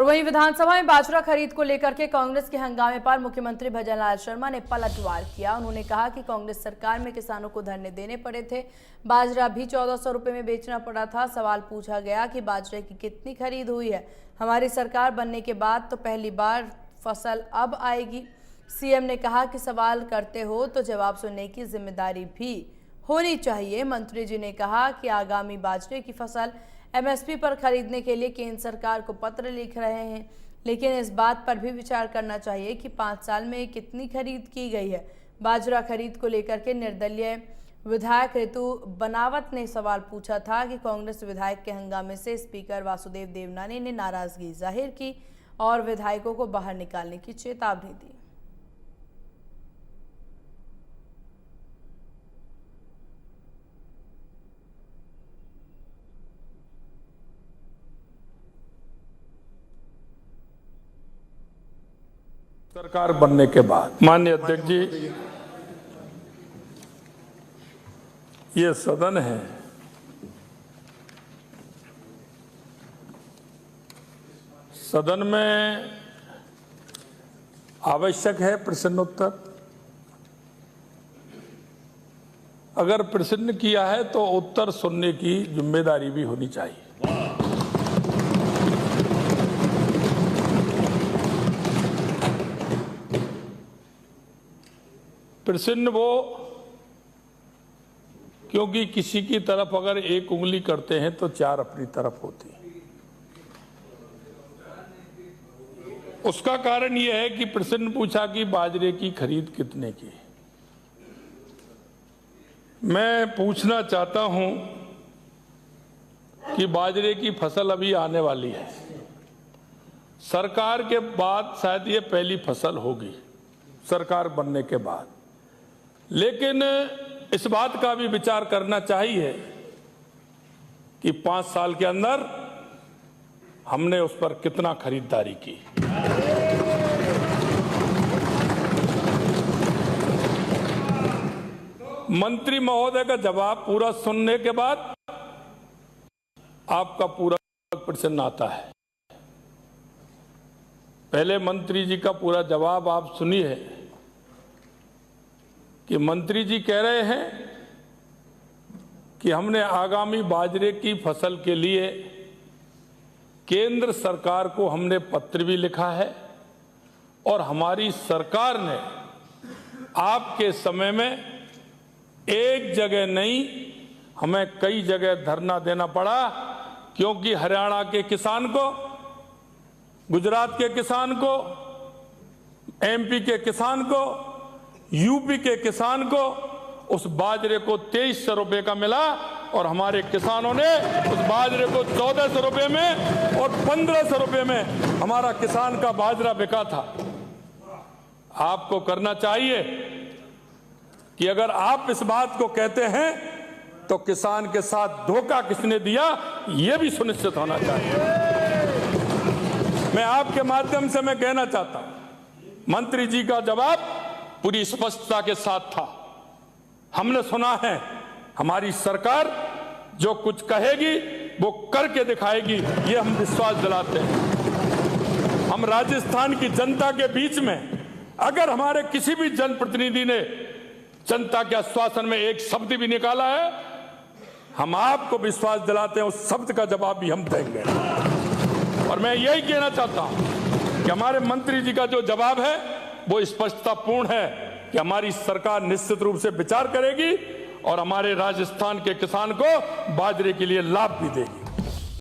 और वहीं विधानसभा में बाजरा खरीद को लेकर के कांग्रेस के हंगामे पर मुख्यमंत्री भजनलाल शर्मा ने पलटवार किया। उन्होंने कहा कि कांग्रेस सरकार में किसानों को धरने देने पड़े थे, बाजरा भी 1400 रुपए में बेचना पड़ा था। सवाल पूछा गया कि बाजरे की कितनी खरीद हुई है। हमारी सरकार बनने के बाद तो पहली बार फसल अब आएगी। सीएम ने कहा कि सवाल करते हो तो जवाब सुनने की जिम्मेदारी भी होनी चाहिए। मंत्री जी ने कहा कि आगामी बाजरे की फसल एमएसपी पर खरीदने के लिए केंद्र सरकार को पत्र लिख रहे हैं, लेकिन इस बात पर भी विचार करना चाहिए कि 5 साल में कितनी खरीद की गई है। बाजरा खरीद को लेकर के निर्दलीय विधायक ऋतु बनावत ने सवाल पूछा था कि कांग्रेस विधायक के हंगामे से स्पीकर वासुदेव देवनानी ने नाराजगी जाहिर की और विधायकों को बाहर निकालने की चेतावनी दी। सरकार बनने के बाद माननीय अध्यक्ष जी, ये सदन है, सदन में आवश्यक है प्रश्नोत्तर। अगर प्रश्न किया है तो उत्तर सुनने की जिम्मेदारी भी होनी चाहिए। प्रश्न वो, क्योंकि किसी की तरफ अगर एक उंगली करते हैं तो 4 अपनी तरफ होती है। उसका कारण यह है कि प्रश्न पूछा कि बाजरे की खरीद कितने की। मैं पूछना चाहता हूं कि बाजरे की फसल अभी आने वाली है, सरकार के बाद शायद ये पहली फसल होगी सरकार बनने के बाद, लेकिन इस बात का भी विचार करना चाहिए कि 5 साल के अंदर हमने उस पर कितना खरीदारी की। मंत्री महोदय का जवाब पूरा सुनने के बाद आपका पूरा प्रश्न आता है। पहले मंत्री जी का पूरा जवाब आप सुनिए कि मंत्री जी कह रहे हैं कि हमने आगामी बाजरे की फसल के लिए केंद्र सरकार को हमने पत्र भी लिखा है और हमारी सरकार ने आपके समय में एक जगह नहीं, हमें कई जगह धरना देना पड़ा, क्योंकि हरियाणा के किसान को, गुजरात के किसान को, एमपी के किसान को, यूपी के किसान को उस बाजरे को 2300 रुपए का मिला और हमारे किसानों ने उस बाजरे को 1400 रुपए में और 1500 रुपए में हमारा किसान का बाजरा बिका था। आपको करना चाहिए कि अगर आप इस बात को कहते हैं तो किसान के साथ धोखा किसने दिया, यह भी सुनिश्चित होना चाहिए। मैं आपके माध्यम से मैं कहना चाहता हूं, मंत्री जी का जवाब पूरी स्पष्टता के साथ था। हमने सुना है, हमारी सरकार जो कुछ कहेगी वो करके दिखाएगी, ये हम विश्वास दिलाते हैं। हम राजस्थान की जनता के बीच में अगर हमारे किसी भी जनप्रतिनिधि ने जनता के आश्वासन में एक शब्द भी निकाला है, हम आपको विश्वास दिलाते हैं उस शब्द का जवाब भी हम देंगे। और मैं यही कहना चाहता हूं कि हमारे मंत्री जी का जो जवाब है वो स्पष्टतापूर्ण है कि हमारी सरकार निश्चित रूप से विचार करेगी और हमारे राजस्थान के किसान को बाजरे के लिए लाभ भी देगी।